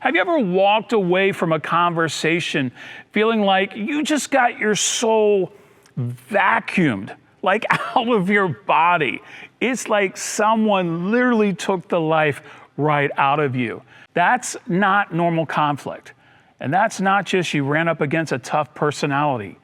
Have you ever walked away from a conversation feeling like you just got your soul vacuumed, like out of your body? It's like someone literally took the life right out of you. That's not normal conflict. And that's not just you ran up against a tough personality.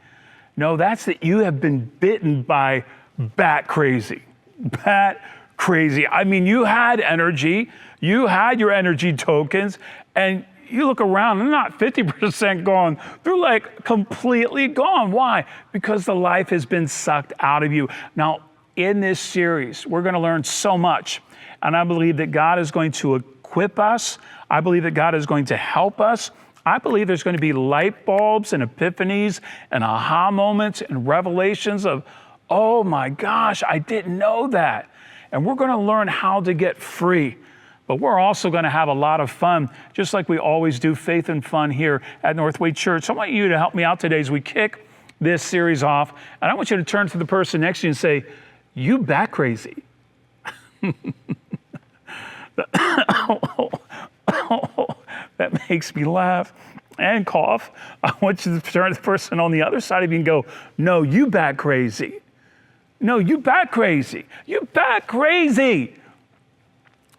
No, that's that you have been bitten by bat crazy. Bat crazy. I mean, you had energy, you had your energy tokens, and you look around, they're not 50% gone. They're like completely gone. Why? Because the life has been sucked out of you. Now, in this series, we're going to learn so much. And I believe that God is going to equip us. I believe that God is going to help us. I believe there's going to be light bulbs and epiphanies and aha moments and revelations of, oh my gosh, I didn't know that. And we're going to learn how to get free. But we're also going to have a lot of fun, just like we always do, faith and fun here at Northway Church. So I want you to help me out today as we kick this series off. And I want you to turn to the person next to you and say, you bat crazy. That makes me laugh and cough. I want you to turn to the person on the other side of you and go, no, you bat crazy. No, you bat crazy. You bat crazy.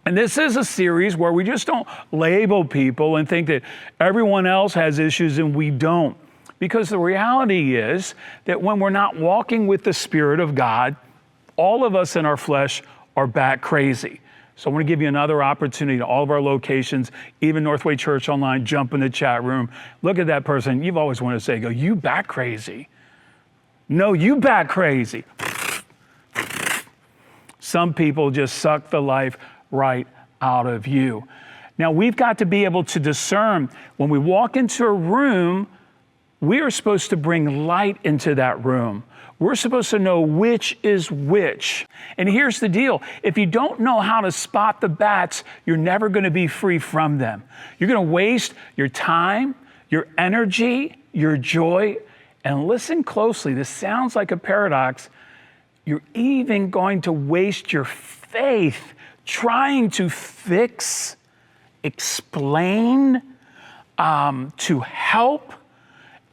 And this is a series where we just don't label people and think that everyone else has issues and we don't. Because the reality is that when we're not walking with the Spirit of God, all of us in our flesh are bat crazy. So I want to give you another opportunity to all of our locations, even Northway Church Online, jump in the chat room. Look at that person you've always wanted to say, go, you bat crazy. No, you bat crazy. Some people just suck the life right out of you. Now, we've got to be able to discern when we walk into a room, we are supposed to bring light into that room. We're supposed to know which is which. And here's the deal. If you don't know how to spot the bats, you're never going to be free from them. You're going to waste your time, your energy, your joy. And listen closely. This sounds like a paradox. You're even going to waste your faith trying to fix, explain, to help,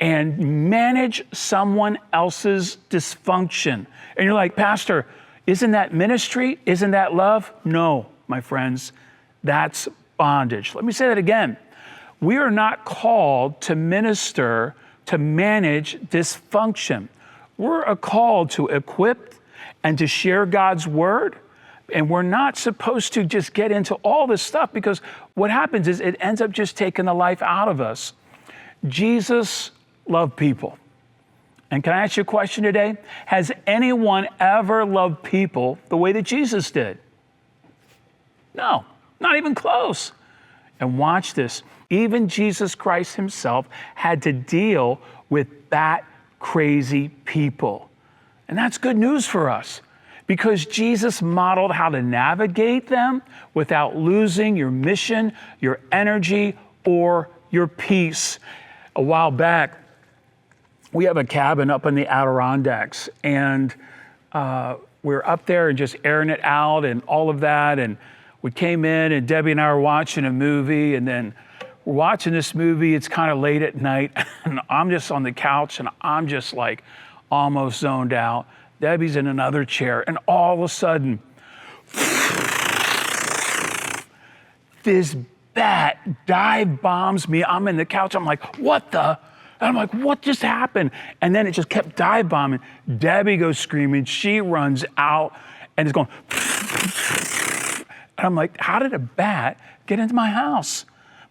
and manage someone else's dysfunction. And you're like, Pastor, isn't that ministry? Isn't that love? No, my friends, that's bondage. Let me say that again. We are not called to minister, to manage dysfunction. We're called to equip and to share God's word. And we're not supposed to just get into all this stuff because what happens is it ends up just taking the life out of us. Jesus loved people. And can I ask you a question today? Has anyone ever loved people the way that Jesus did? No, not even close. And watch this. Even Jesus Christ himself had to deal with bat crazy people. And that's good news for us because Jesus modeled how to navigate them without losing your mission, your energy, or your peace. A while back, we have a cabin up in the Adirondacks, and we're up there and just airing it out and all of that. And we came in, and Debbie and I were watching a movie, and then we're watching this movie. It's kind of late at night, and I'm just on the couch, and I'm just like almost zoned out. Debbie's in another chair, and all of a sudden, this bat dive bombs me. I'm in the couch. I'm like, what the? And I'm like, what just happened? And then it just kept dive bombing. Debbie goes screaming. She runs out and is going. And I'm like, how did a bat get into my house?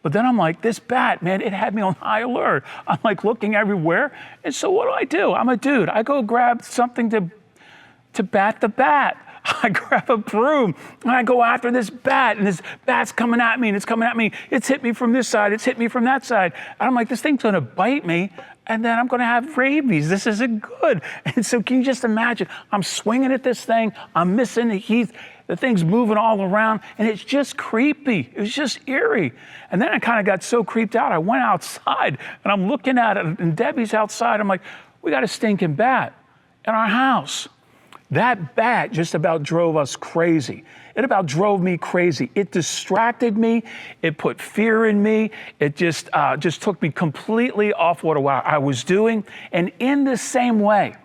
But then I'm like, this bat, man, it had me on high alert. I'm like looking everywhere. And so what do? I'm a dude. I go grab something to bat the bat. I grab a broom and I go after this bat, and this bat's coming at me, and it's coming at me. It's hit me from this side. It's hit me from that side. And I'm like, this thing's going to bite me, and then I'm going to have rabies. This isn't good. And so can you just imagine? I'm swinging at this thing. I'm missing the heat. The thing's moving all around, and it's just creepy. It was just eerie. And then I kind of got so creeped out, I went outside, and I'm looking at it, and Debbie's outside. I'm like, we got a stinking bat in our house. That bat just about drove us crazy. It about drove me crazy. It distracted me. It put fear in me. It just took me completely off what I was doing. And in the same way,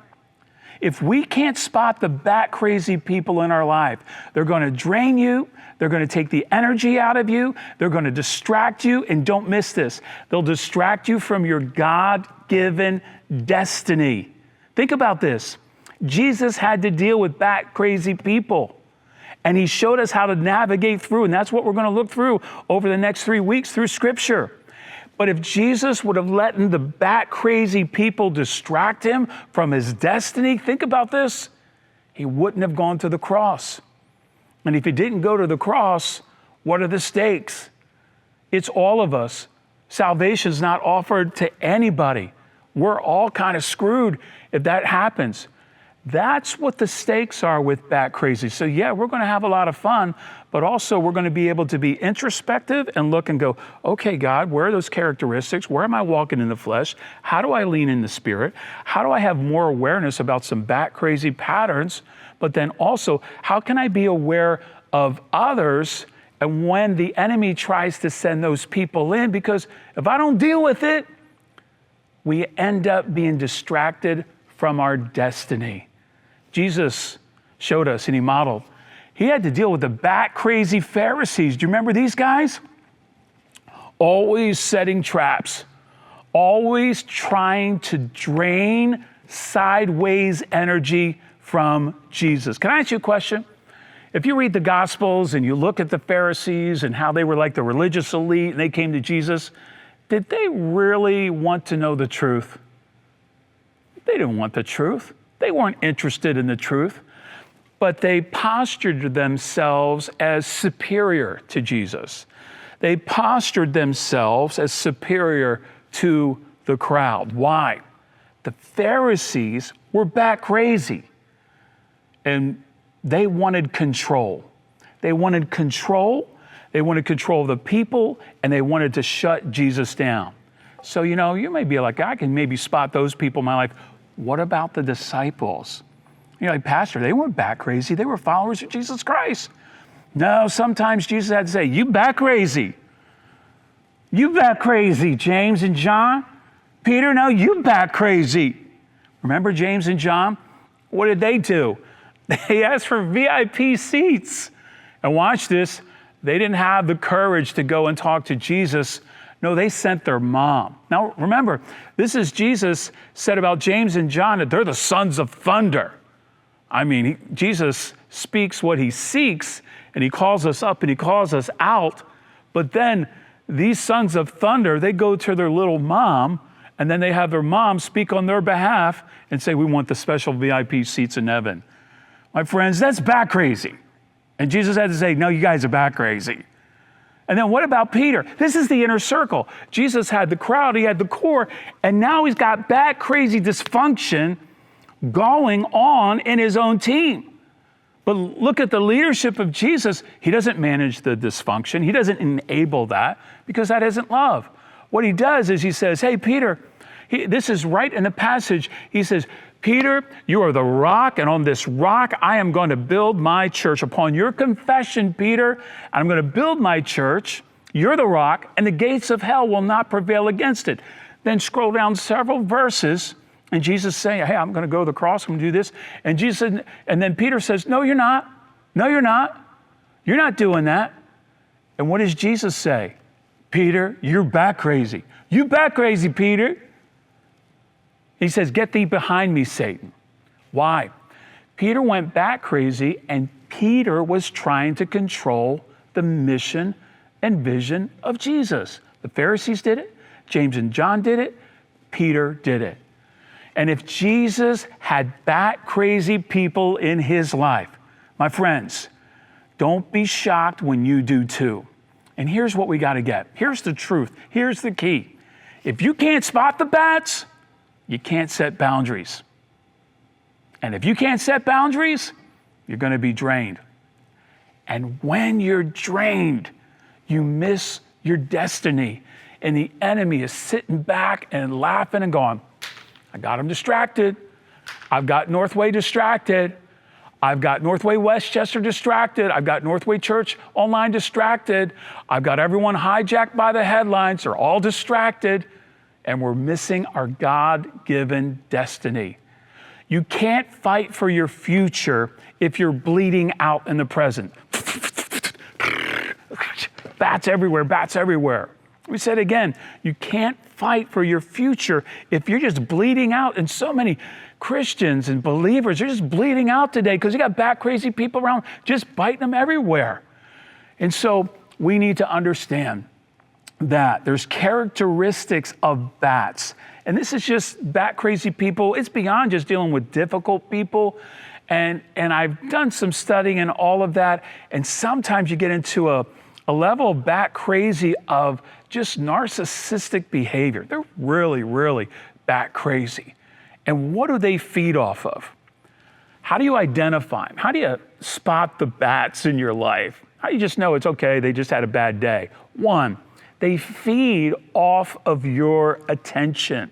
if we can't spot the bat crazy people in our life, they're going to drain you. They're going to take the energy out of you. They're going to distract you. And don't miss this. They'll distract you from your God-given destiny. Think about this. Jesus had to deal with bat crazy people. And he showed us how to navigate through. And that's what we're going to look through over the next 3 weeks through Scripture. But if Jesus would have let the bat crazy people distract him from his destiny, think about this, he wouldn't have gone to the cross. And if he didn't go to the cross, what are the stakes? It's all of us. Salvation's not offered to anybody. We're all kind of screwed if that happens. That's what the stakes are with bat crazy. So yeah, we're going to have a lot of fun, but also we're going to be able to be introspective and look and go, okay, God, where are those characteristics? Where am I walking in the flesh? How do I lean in the Spirit? How do I have more awareness about some bat crazy patterns? But then also, how can I be aware of others and when the enemy tries to send those people in? Because if I don't deal with it, we end up being distracted from our destiny. Jesus showed us and he modeled. He had to deal with the bat crazy Pharisees. Do you remember these guys? Always setting traps, always trying to drain sideways energy from Jesus. Can I ask you a question? If you read the Gospels and you look at the Pharisees and how they were like the religious elite and they came to Jesus, did they really want to know the truth? They didn't want the truth. They weren't interested in the truth, but they postured themselves as superior to Jesus. They postured themselves as superior to the crowd. Why? The Pharisees were bat crazy, and they wanted control. They wanted control. They wanted control of the people, and they wanted to shut Jesus down. So, you may be like, I can maybe spot those people in my life. What about the disciples? You're like, Pastor, they weren't bat crazy. They were followers of Jesus Christ. No, sometimes Jesus had to say, you bat crazy. You bat crazy, James and John. Peter, no, you bat crazy. Remember James and John? What did they do? They asked for VIP seats. And watch this. They didn't have the courage to go and talk to Jesus. No, they sent their mom. Now, remember, this is Jesus said about James and John that they're the sons of thunder. I mean, Jesus speaks what he seeks, and he calls us up and he calls us out. But then these sons of thunder, they go to their little mom, and then they have their mom speak on their behalf and say, we want the special VIP seats in heaven. My friends, that's bat crazy. And Jesus had to say, no, you guys are bat crazy. And then what about Peter? This is the inner circle. Jesus had the crowd, he had the core, and now he's got bat crazy dysfunction going on in his own team. But look at the leadership of Jesus. He doesn't manage the dysfunction. He doesn't enable that because that isn't love. What he does is he says, hey, Peter, this is right in the passage. He says, Peter, you are the rock, and on this rock I am going to build my church. Upon your confession, Peter, I'm going to build my church. You're the rock, and the gates of hell will not prevail against it. Then scroll down several verses, and Jesus saying, hey, I'm going to go to the cross, I'm going to do this. And Jesus said, and then Peter says, no, you're not. No, you're not. You're not doing that. And what does Jesus say? Peter, you're bat crazy. You bat crazy, Peter. He says, get thee behind me, Satan. Why? Peter went bat crazy, and Peter was trying to control the mission and vision of Jesus. The Pharisees did it. James and John did it. Peter did it. And if Jesus had bat crazy people in his life, my friends, don't be shocked when you do too. And here's what we got to get. Here's the truth. Here's the key. If you can't spot the bats, you can't set boundaries. And if you can't set boundaries, you're going to be drained. And when you're drained, you miss your destiny. And the enemy is sitting back and laughing and going, I got him distracted. I've got Northway distracted. I've got Northway Westchester distracted. I've got Northway Church online distracted. I've got everyone hijacked by the headlines. They're all distracted. And we're missing our God-given destiny. You can't fight for your future if you're bleeding out in the present. Bats everywhere, bats everywhere. We said again, you can't fight for your future if you're just bleeding out. And so many Christians and believers are just bleeding out today because you got bat crazy people around just biting them everywhere. And so we need to understand that there's characteristics of bats. And this is just bat crazy people. It's beyond just dealing with difficult people. And I've done some studying and all of that. And sometimes you get into a level of bat crazy of just narcissistic behavior. They're really, really bat crazy. And what do they feed off of? How do you identify them? How do you spot the bats in your life? How do you just know it's okay, they just had a bad day? One, they feed off of your attention.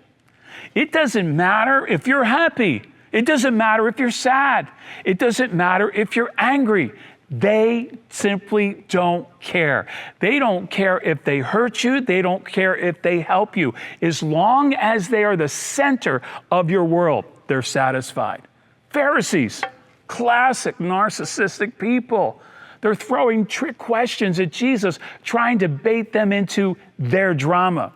It doesn't matter if you're happy. It doesn't matter if you're sad. It doesn't matter if you're angry. They simply don't care. They don't care if they hurt you. They don't care if they help you. As long as they are the center of your world, they're satisfied. Pharisees, classic narcissistic people. They're throwing trick questions at Jesus, trying to bait them into their drama.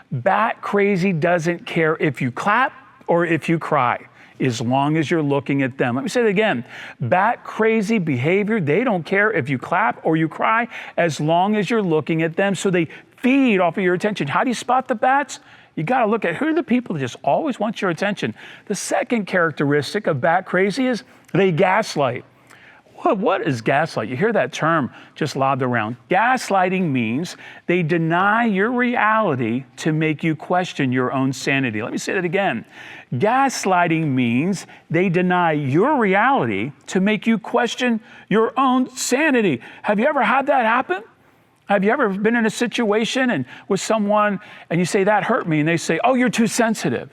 Bat crazy doesn't care if you clap or if you cry, as long as you're looking at them. Let me say it again. Bat crazy behavior, they don't care if you clap or you cry, as long as you're looking at them. So they feed off of your attention. How do you spot the bats? You got to look at who are the people that just always want your attention. The second characteristic of bat crazy is they gaslight. What is gaslight? You hear that term just lobbed around. Gaslighting means they deny your reality to make you question your own sanity. Let me say that again. Gaslighting means they deny your reality to make you question your own sanity. Have you ever had that happen? Have you ever been in a situation and with someone and you say, that hurt me, and they say, oh, you're too sensitive.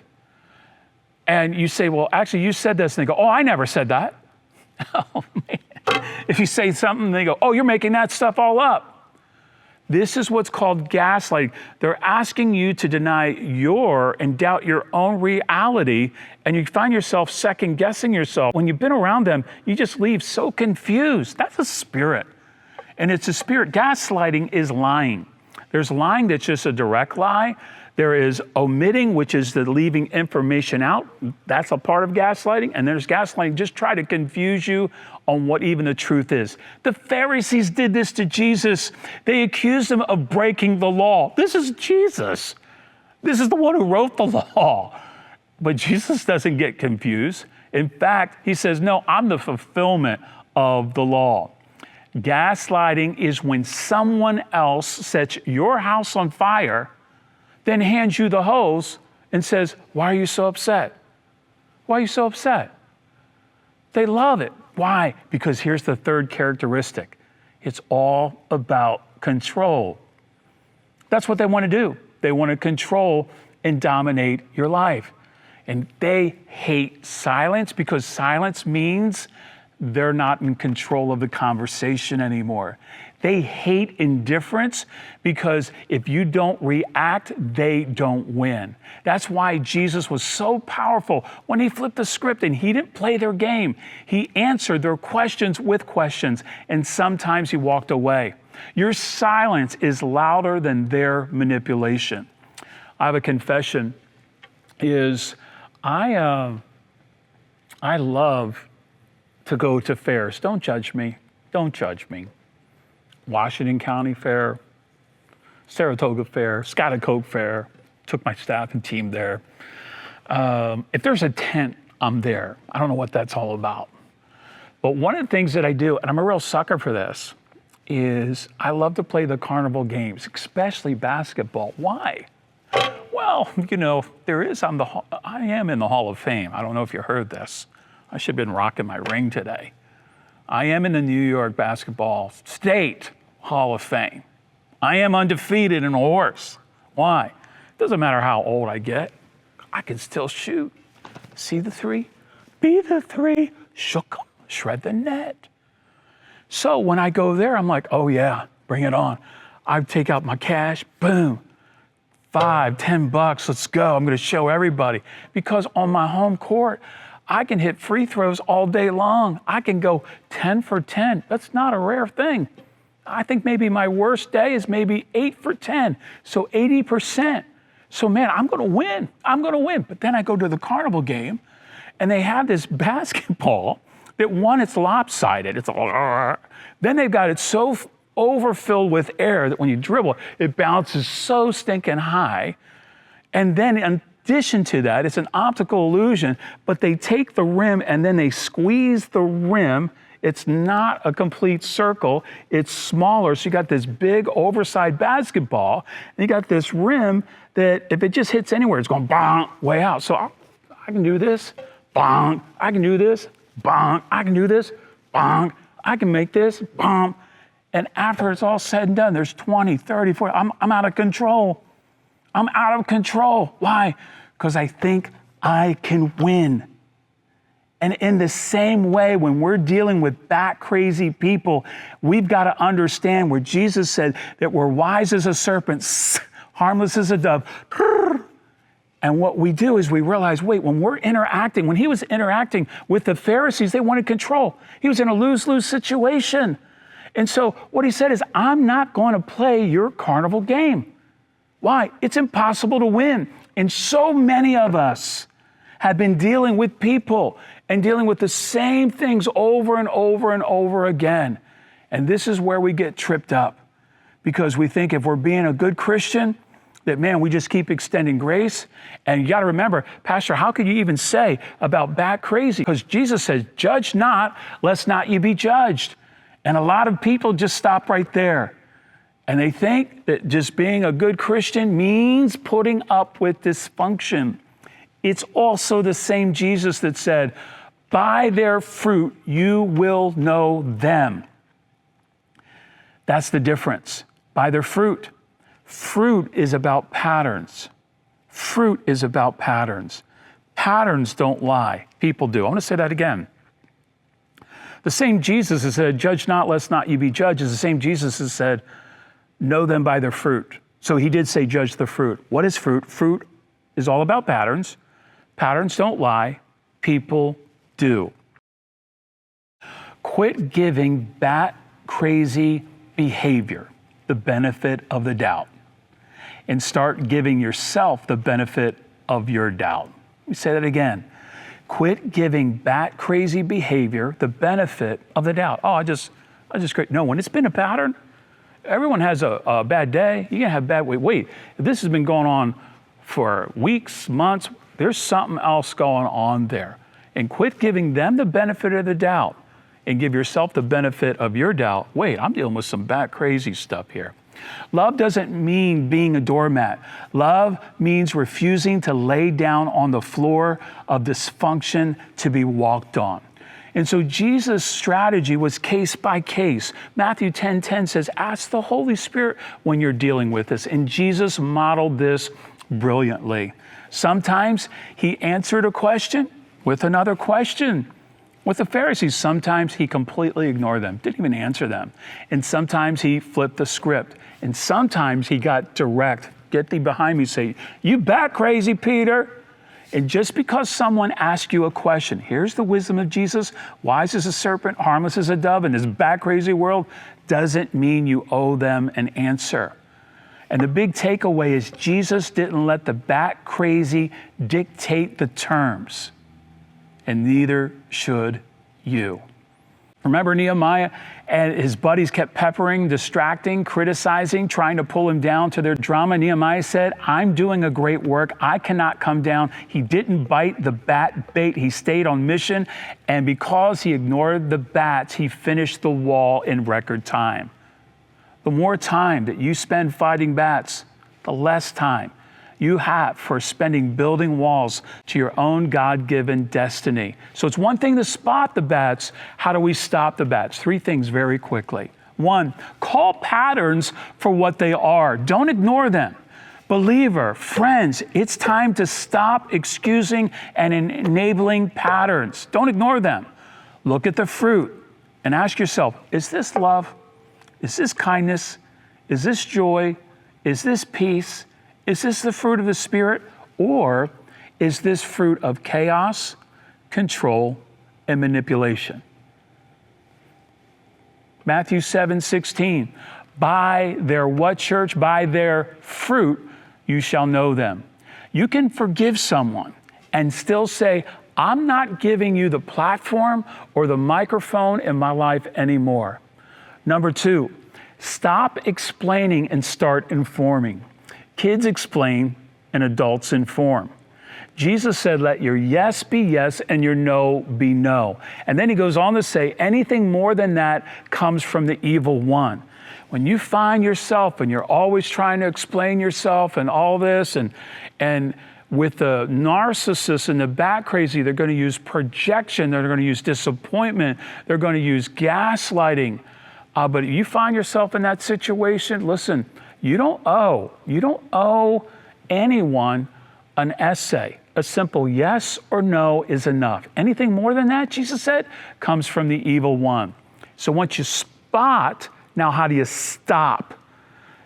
And you say, well, actually, you said this. And they go, oh, I never said that. Oh, man. If you say something, they go, oh, you're making that stuff all up. This is what's called gaslighting. They're asking you to deny and doubt your own reality, and you find yourself second guessing yourself. When you've been around them, you just leave so confused. That's a spirit. And it's a spirit. Gaslighting is lying. There's lying that's just a direct lie. There is omitting, which is the leaving information out. That's a part of gaslighting. And there's gaslighting, just try to confuse you on what even the truth is. The Pharisees did this to Jesus. They accused him of breaking the law. This is Jesus. This is the one who wrote the law. But Jesus doesn't get confused. In fact, he says, no, I'm the fulfillment of the law. Gaslighting is when someone else sets your house on fire, then hands you the hose and says, why are you so upset? Why are you so upset? They love it. Why? Because here's the third characteristic. It's all about control. That's what they want to do. They want to control and dominate your life. And they hate silence because silence means they're not in control of the conversation anymore. They hate indifference because if you don't react, they don't win. That's why Jesus was so powerful when he flipped the script and he didn't play their game. He answered their questions with questions, and sometimes he walked away. Your silence is louder than their manipulation. I have a confession, is I love to go to fairs. Don't judge me. Don't judge me. Washington County Fair, Saratoga Fair, Schaghticoke Fair. Took my staff and team there. If there's a tent, I'm there. I don't know what that's all about. But one of the things that I do, and I'm a real sucker for this, is I love to play the carnival games, especially basketball. Why? Well, you know, I am in the Hall of Fame. I don't know if you heard this. I should have been rocking my ring today. I am in the New York Basketball State Hall of Fame. I am undefeated in a horse. Why? Doesn't matter how old I get, I can still shoot. See the three? Be the three. Shook 'em, shred the net. So when I go there, I'm like, oh yeah, bring it on. I take out my cash, boom, $5, $10, let's go. I'm going to show everybody. Because on my home court, I can hit free throws all day long. I can go 10 for 10. That's not a rare thing. I think maybe my worst day is maybe 8 for 10. So 80%. So man, I'm going to win. I'm going to win. But then I go to the carnival game and they have this basketball that one, it's lopsided. It's all, then they've got it so overfilled with air that when you dribble, it bounces so stinking high. And then in addition to that, it's an optical illusion, but they take the rim and then they squeeze the rim. It's not a complete circle, it's smaller. So you got this big oversized basketball, and you got this rim that if it just hits anywhere, it's going bong, way out. So I can do this, bong, I can do this, bong, I can do this, bong, I can make this, bong. And after it's all said and done, there's 20, 30, 40, I'm out of control. I'm out of control. Why? Because I think I can win. And in the same way, when we're dealing with bat crazy people, we've got to understand where Jesus said that we're wise as a serpent, harmless as a dove. And what we do is we realize, wait, when he was interacting with the Pharisees, they wanted control. He was in a lose-lose situation. And so what he said is, I'm not going to play your carnival game. Why? It's impossible to win. And so many of us have been dealing with people and dealing with the same things over and over and over again. And this is where we get tripped up, because we think if we're being a good Christian, that, man, we just keep extending grace. And you got to remember, Pastor, how could you even say about bat crazy? Because Jesus says, judge not, lest not you be judged. And a lot of people just stop right there. And they think that just being a good Christian means putting up with dysfunction. It's also the same Jesus that said, by their fruit you will know them. That's the difference. By their fruit. Fruit is about patterns. Fruit is about patterns. Patterns don't lie. People do. I want to say that again. The same Jesus has said, judge not, lest not you be judged, is the same Jesus has said, know them by their fruit. So he did say, judge the fruit. What is fruit? Fruit is all about patterns. Patterns don't lie. People do. Quit giving bat crazy behavior the benefit of the doubt and start giving yourself the benefit of your doubt. Let me say that again. Quit giving bat crazy behavior the benefit of the doubt. Oh, I just no, when it's been a pattern, everyone has a bad day. You're gonna have bad, wait, if this has been going on for weeks, months, there's something else going on there. And quit giving them the benefit of the doubt and give yourself the benefit of your doubt. Wait, I'm dealing with some bat crazy stuff here. Love doesn't mean being a doormat. Love means refusing to lay down on the floor of dysfunction to be walked on. And so Jesus' strategy was case by case. Matthew 10:10 says, ask the Holy Spirit when you're dealing with this. And Jesus modeled this brilliantly. Sometimes he answered a question with another question. With the Pharisees, sometimes he completely ignored them, didn't even answer them. And sometimes he flipped the script. And sometimes he got direct. Get thee behind me, say, you bat crazy, Peter. And just because someone asks you a question, here's the wisdom of Jesus, wise as a serpent, harmless as a dove in this bat crazy world, doesn't mean you owe them an answer. And the big takeaway is Jesus didn't let the bat crazy dictate the terms. And neither should you. Remember Nehemiah and his buddies kept peppering, distracting, criticizing, trying to pull him down to their drama. Nehemiah said, I'm doing a great work. I cannot come down. He didn't bite the bat bait. He stayed on mission. And because he ignored the bats, he finished the wall in record time. The more time that you spend fighting bats, the less time you have for spending building walls to your own God-given destiny. So it's one thing to spot the bats. How do we stop the bats? 3 things very quickly. 1, call patterns for what they are. Don't ignore them. Believer, friends, it's time to stop excusing and enabling patterns. Don't ignore them. Look at the fruit and ask yourself, is this love? Is this kindness? Is this joy? Is this peace? Is this the fruit of the Spirit? Or is this fruit of chaos, control, and manipulation? Matthew 7:16, by their what, church? By their fruit you shall know them. You can forgive someone and still say, I'm not giving you the platform or the microphone in my life anymore. Number 2, stop explaining and start informing. Kids explain and adults inform. Jesus said, let your yes be yes and your no be no. And then he goes on to say, anything more than that comes from the evil one. When you find yourself and you're always trying to explain yourself and all this, and with the narcissist and the bat crazy, they're going to use projection, they're going to use disappointment, they're going to use gaslighting. But if you find yourself in that situation, listen, you don't owe anyone an essay. A simple yes or no is enough. Anything more than that, Jesus said, comes from the evil one. So once you spot, now how do you stop?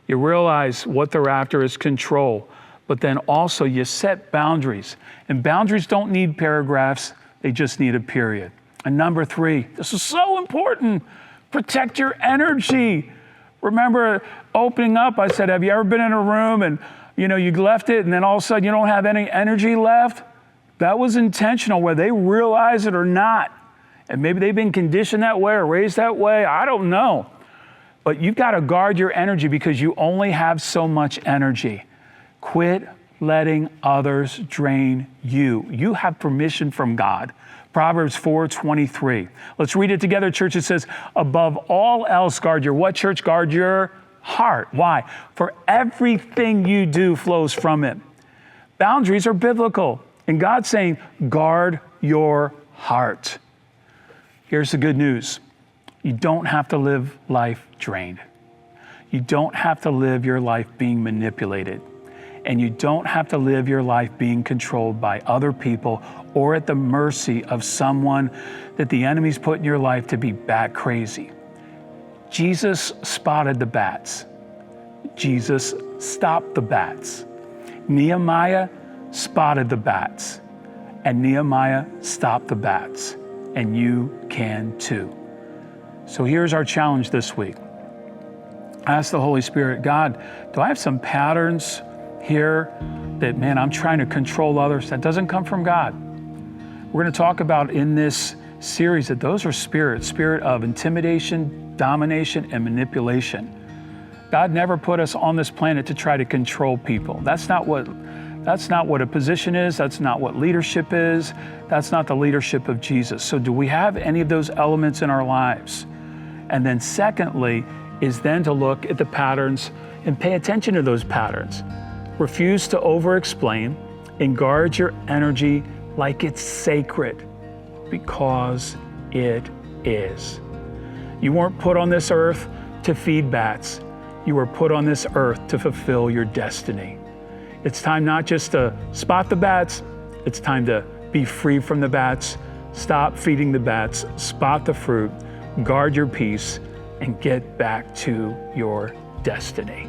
You realize what they're after is control, but then also you set boundaries. And boundaries don't need paragraphs, they just need a period. And number 3, this is so important, protect your energy. Remember opening up, I said, have you ever been in a room and you left it and then all of a sudden you don't have any energy left? That was intentional, whether they realize it or not. And maybe they've been conditioned that way or raised that way, I don't know. But you've got to guard your energy because you only have so much energy. Quit letting others drain you. You have permission from God. Proverbs 4:23. Let's read it together, church. It says, above all else, guard your what, church? Guard your heart. Why? For everything you do flows from it. Boundaries are biblical. And God's saying, guard your heart. Here's the good news. You don't have to live life drained. You don't have to live your life being manipulated. And you don't have to live your life being controlled by other people or at the mercy of someone that the enemy's put in your life to be bat crazy. Jesus spotted the bats. Jesus stopped the bats. Nehemiah spotted the bats. And Nehemiah stopped the bats. And you can too. So here's our challenge this week. Ask the Holy Spirit, God, do I have some patterns here that, man, I'm trying to control others? That doesn't come from God. We're going to talk about in this series that those are spirits, spirit of intimidation, domination, and manipulation. God never put us on this planet to try to control people. That's not what a position is. That's not what leadership is. That's not the leadership of Jesus. So do we have any of those elements in our lives? And then secondly, is then to look at the patterns and pay attention to those patterns. Refuse to over-explain and guard your energy like it's sacred, because it is. You weren't put on this earth to feed bats. You were put on this earth to fulfill your destiny. It's time not just to spot the bats, it's time to be free from the bats, stop feeding the bats, spot the fruit, guard your peace, and get back to your destiny.